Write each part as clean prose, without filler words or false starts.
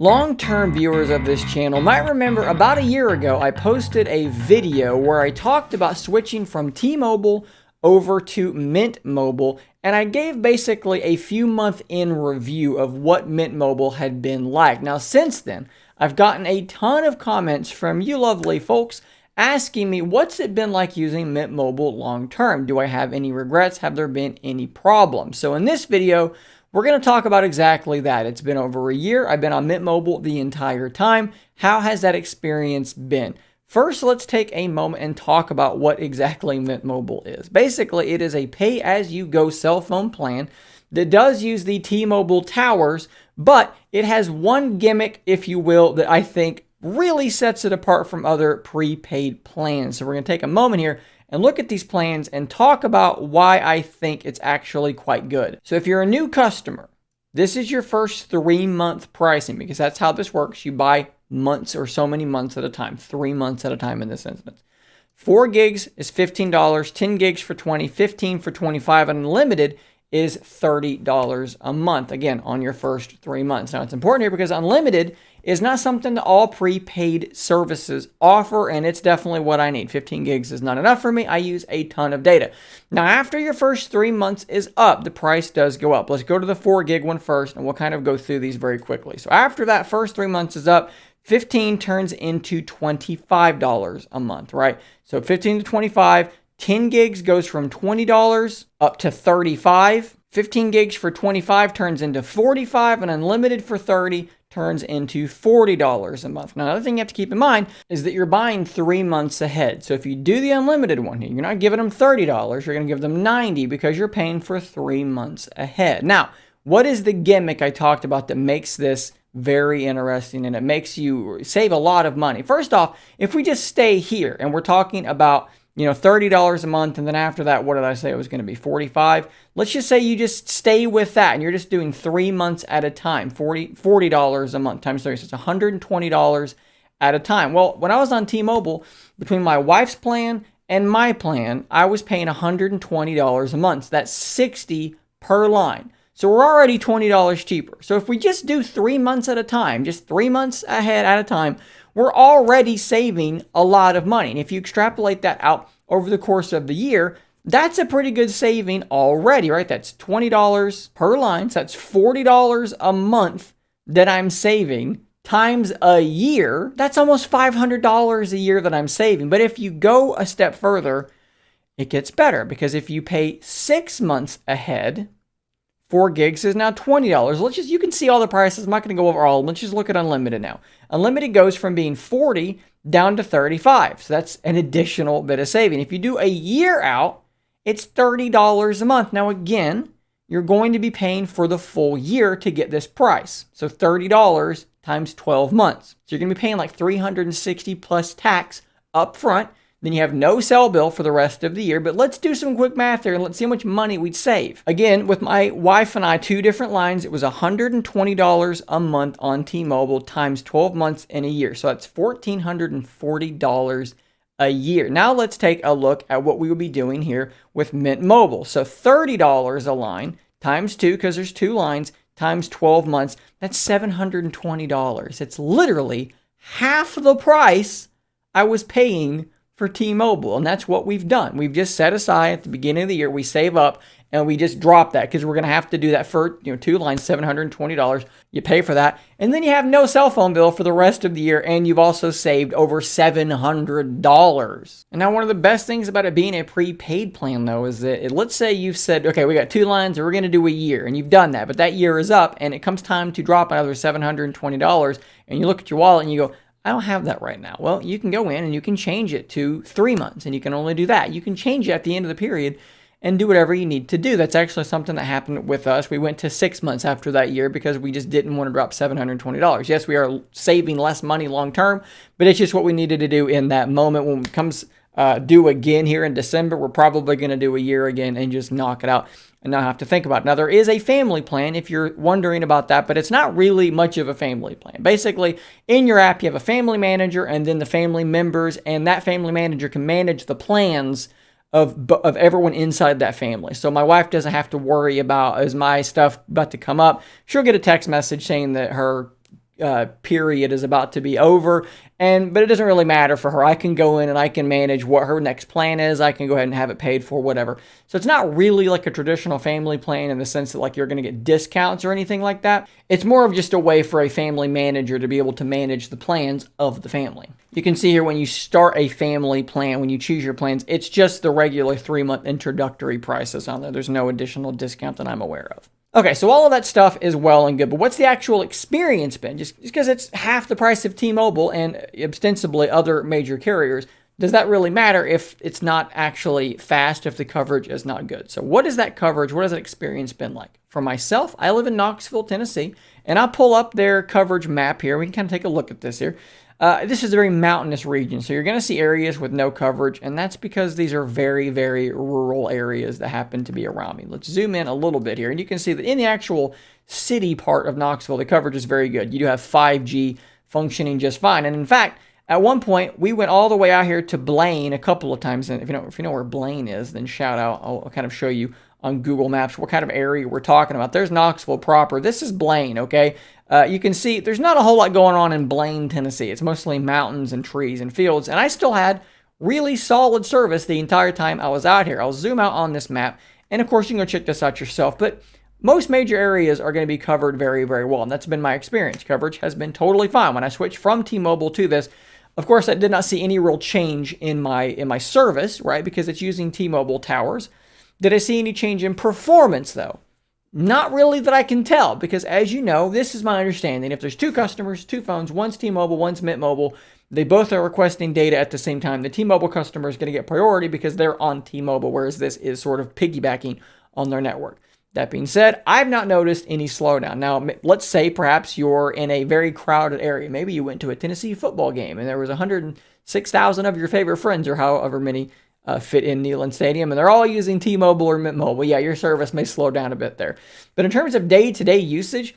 Long-term viewers of this channel might remember about a year ago I posted a video where I talked about switching from T-Mobile over to Mint Mobile, and I gave basically a few month in review of what Mint Mobile had been like. Now since then, I've gotten a ton of comments from you lovely folks asking me what's it been like using Mint Mobile long term? Do I have any regrets? Have there been any problems? So in this video, we're going to talk about exactly that. It's been over a year. I've been on Mint Mobile the entire time. How has that experience been? First, let's take a moment and talk about what exactly Mint Mobile is. Basically, it is a pay-as-you-go cell phone plan that does use the T-Mobile towers, but it has one gimmick, if you will, that I think really sets it apart from other prepaid plans. So we're going to take a moment here and look at these plans and talk about why I think it's actually quite good. So if you're a new customer, this is your first 3-month pricing because that's how this works. You buy months or so many months at a time, 3 months at a time in this instance. 4 gigs is $15, 10 gigs for $20, 15 for $25, and unlimited is $30 a month, again, on your first 3 months. Now, it's important here because unlimited is not something that all prepaid services offer, and it's definitely what I need. 15 gigs is not enough for me. I use a ton of data. Now, after your first 3 months is up, the price does go up. Let's go to the 4 gig one first, and we'll kind of go through these very quickly. So after that first 3 months is up, 15 turns into $25 a month, right? So 15 to 25, 10 gigs goes from $20 up to $35. 15 gigs for $25 turns into $45, and unlimited for $30 turns into $40 a month. Now, another thing you have to keep in mind is that you're buying 3 months ahead. So if you do the unlimited one here, you're not giving them $30, you're going to give them $90 because you're paying for 3 months ahead. Now, what is the gimmick I talked about that makes this very interesting and it makes you save a lot of money? First off, if we just stay here and we're talking about $30 a month, and then after that, what did I say it was going to be? 45. Let's just say you just stay with that, and you're just doing 3 months at a time, $40 a month times 30, so it's $120 at a time. Well, when I was on T-Mobile, between my wife's plan and my plan, I was paying $120 a month. So that's $60 per line. So we're already $20 cheaper. So if we just do 3 months at a time, just 3 months ahead at a time, we're already saving a lot of money. And if you extrapolate that out over the course of the year, that's a pretty good saving already, right? That's $20 per line. So that's $40 a month that I'm saving times a year. That's almost $500 a year that I'm saving. But if you go a step further, it gets better because if you pay 6 months ahead, 4 gigs is now $20. You can see all the prices. I'm not going to go over all of them. Let's just look at unlimited now. Unlimited goes from being 40 down to 35. So that's an additional bit of saving. If you do a year out, it's $30 a month. Now again, you're going to be paying for the full year to get this price. So $30 times 12 months. So you're going to be paying like $360 plus tax up front. Then you have no cell bill for the rest of the year. But let's do some quick math here and let's see how much money we'd save. Again, with my wife and I, 2 different lines, it was $120 a month on T-Mobile times 12 months in a year. So that's $1,440 a year. Now let's take a look at what we will be doing here with Mint Mobile. So $30 a line times 2, because there's 2 lines, times 12 months, that's $720. It's literally half the price I was paying for T-Mobile, and that's what we've done. We've just set aside at the beginning of the year, we save up, and we just drop that because we're going to have to do that for 2 lines, $720. You pay for that, and then you have no cell phone bill for the rest of the year, and you've also saved over $700. And now one of the best things about it being a prepaid plan, though, is that let's say you've said, okay, we got 2 lines, and we're going to do a year, and you've done that, but that year is up, and it comes time to drop another $720, and you look at your wallet and you go, I don't have that right now. Well, you can go in and you can change it to 3 months, and you can only do that. You can change it at the end of the period and do whatever you need to do. That's actually something that happened with us. We went to 6 months after that year because we just didn't want to drop $720. Yes, we are saving less money long term, but it's just what we needed to do in that moment. When it comes due again here in December, we're probably going to do a year again and just knock it out and not have to think about it. Now, there is a family plan if you're wondering about that, but it's not really much of a family plan. Basically, in your app, you have a family manager and then the family members, and that family manager can manage the plans of everyone inside that family. So my wife doesn't have to worry about, is my stuff about to come up? She'll get a text message saying that her period is about to be over, but it doesn't really matter for her. I can go in and I can manage what her next plan is. I can go ahead and have it paid for, whatever. So it's not really like a traditional family plan in the sense that like you're going to get discounts or anything like that. It's more of just a way for a family manager to be able to manage the plans of the family. You can see here when you start a family plan, when you choose your plans, it's just the regular 3-month introductory prices on there. There's no additional discount that I'm aware of. Okay, so all of that stuff is well and good, but what's the actual experience been? Just because it's half the price of T-Mobile and ostensibly other major carriers, does that really matter if it's not actually fast, if the coverage is not good? So what is that coverage, what has that experience been like? For myself, I live in Knoxville, Tennessee, and I'll pull up their coverage map here. We can kind of take a look at this here. This is a very mountainous region, so you're going to see areas with no coverage, and that's because these are very, very rural areas that happen to be around me. Let's zoom in a little bit here, and you can see that in the actual city part of Knoxville, the coverage is very good. You do have 5G functioning just fine, and in fact, at one point, we went all the way out here to Blaine a couple of times, and if you know where Blaine is, then shout out. I'll kind of show you on Google Maps what kind of area we're talking about. There's Knoxville proper. This is Blaine, okay? You can see there's not a whole lot going on in Blaine, Tennessee. It's mostly mountains and trees and fields, and I still had really solid service the entire time I was out here. I'll zoom out on this map, and of course you can go check this out yourself, but most major areas are going to be covered very, very well, and that's been my experience. Coverage has been totally fine. When I switched from T-Mobile to this, of course, I did not see any real change in my service, right, because it's using T-Mobile towers. Did I see any change in performance, though? Not really that I can tell, because as you know, this is my understanding. If there's two customers, two phones, one's T-Mobile, one's Mint Mobile, they both are requesting data at the same time. The T-Mobile customer is going to get priority because they're on T-Mobile, whereas this is sort of piggybacking on their network. That being said, I've not noticed any slowdown. Now, let's say perhaps you're in a very crowded area. Maybe you went to a Tennessee football game and there was 106,000 of your favorite friends or however many fit in Neyland Stadium, and they're all using T-Mobile or Mint Mobile. Yeah, your service may slow down a bit there. But in terms of day-to-day usage,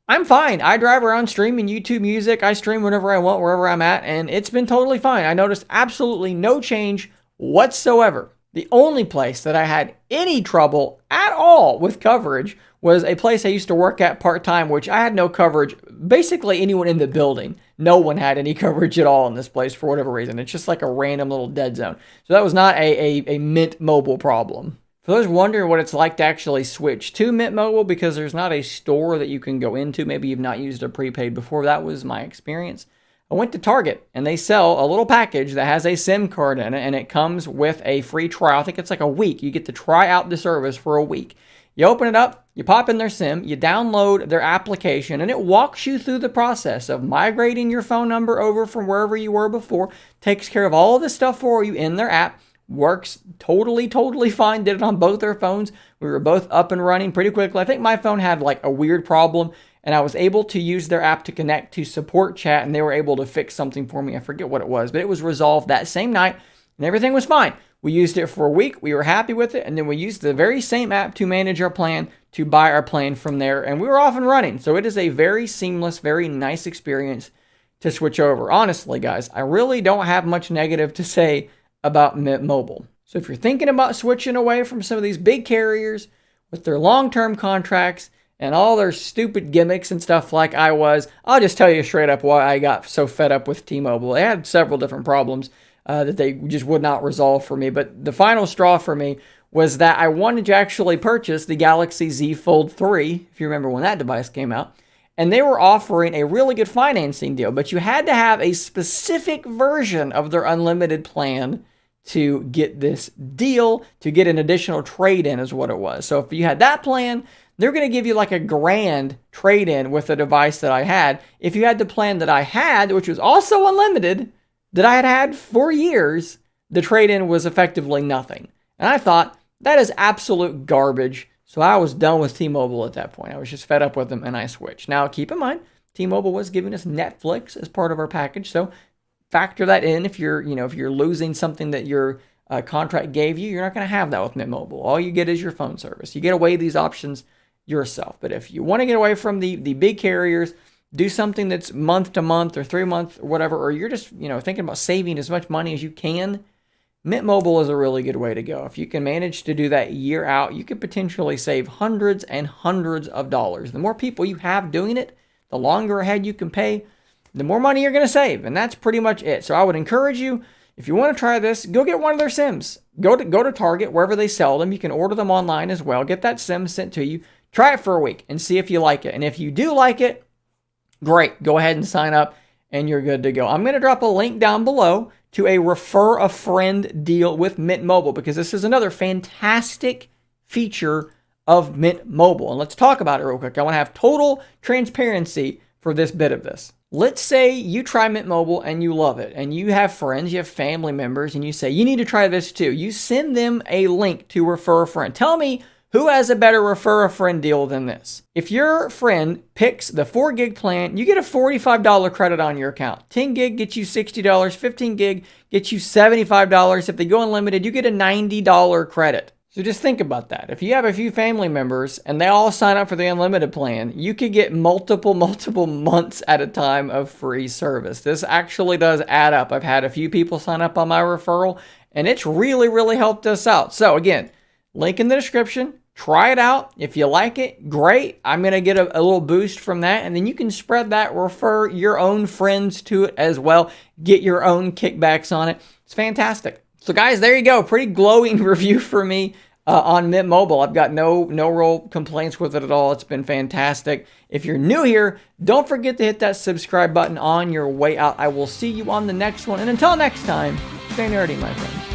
I'm fine. I drive around streaming YouTube music. I stream whenever I want, wherever I'm at, and it's been totally fine. I noticed absolutely no change whatsoever. The only place that I had any trouble at all with coverage was a place I used to work at part-time, which I had no coverage. Basically, anyone in the building, no one had any coverage at all in this place for whatever reason. It's just like a random little dead zone. So that was not a Mint Mobile problem. For those wondering what it's like to actually switch to Mint Mobile because there's not a store that you can go into, maybe you've not used a prepaid before, that was my experience. I went to Target, and they sell a little package that has a SIM card in it, and it comes with a free trial. I think it's like a week. You get to try out the service for a week. You open it up, you pop in their SIM, you download their application, and it walks you through the process of migrating your phone number over from wherever you were before, takes care of all of this stuff for you in their app, works totally fine, did it on both their phones. We were both up and running pretty quickly. I think my phone had like a weird problem, and I was able to use their app to connect to support chat, and they were able to fix something for me. I forget what it was, but it was resolved that same night, and everything was fine. We used it for a week. We were happy with it, and then we used the very same app to manage our plan, to buy our plan from there, and we were off and running. So it is a very seamless, very nice experience to switch over. Honestly, guys, I really don't have much negative to say about Mint Mobile. So if you're thinking about switching away from some of these big carriers with their long-term contracts and all their stupid gimmicks and stuff like I was, I'll just tell you straight up why I got so fed up with T-Mobile. They had several different problems that they just would not resolve for me. But the final straw for me was that I wanted to actually purchase the Galaxy Z Fold 3, if you remember when that device came out. And they were offering a really good financing deal, but you had to have a specific version of their unlimited plan to get this deal, to get an additional trade-in is what it was. So if you had that plan, they're going to give you like $1,000 trade-in with the device that I had. If you had the plan that I had, which was also unlimited, that I had had for years, the trade-in was effectively nothing. And I thought, that is absolute garbage. So I was done with T-Mobile at that point. I was just fed up with them and I switched. Now, keep in mind, T-Mobile was giving us Netflix as part of our package. So factor that in. If you're losing something that your contract gave you, you're not going to have that with Mint Mobile. All you get is your phone service. You get away these options yourself. But if you want to get away from the big carriers, do something that's month to month or 3 month or whatever, or you're just, thinking about saving as much money as you can, Mint Mobile is a really good way to go. If you can manage to do that year out, you could potentially save hundreds and hundreds of dollars. The more people you have doing it, the longer ahead you can pay, the more money you're going to save. And that's pretty much it. So I would encourage you, if you want to try this, go get one of their sims. Go to Target, wherever they sell them. You can order them online as well. Get that sim sent to you. Try it for a week and see if you like it. And if you do like it, great. Go ahead and sign up and you're good to go. I'm going to drop a link down below to a refer a friend deal with Mint Mobile, because this is another fantastic feature of Mint Mobile. And let's talk about it real quick. I want to have total transparency for this bit of this. Let's say you try Mint Mobile and you love it, and you have friends, you have family members, and you say, you need to try this too. You send them a link to refer a friend. Tell me who has a better refer a friend deal than this. If your friend picks the 4 gig plan, you get a $45 credit on your account. 10 gig gets you $60. 15 gig gets you $75. If they go unlimited, you get a $90 credit. So just think about that. If you have a few family members and they all sign up for the unlimited plan, you could get multiple months at a time of free service. This actually does add up. I've had a few people sign up on my referral, and it's really helped us out. So again, link in the description. Try it out. If you like it, great. I'm going to get a little boost from that, and then you can spread that, refer your own friends to it as well. Get your own kickbacks on it. It's fantastic. So guys, there you go. Pretty glowing review for me on Mint Mobile. I've got no real complaints with it at all. It's been fantastic. If you're new here, don't forget to hit that subscribe button on your way out. I will see you on the next one. And until next time, stay nerdy, my friends.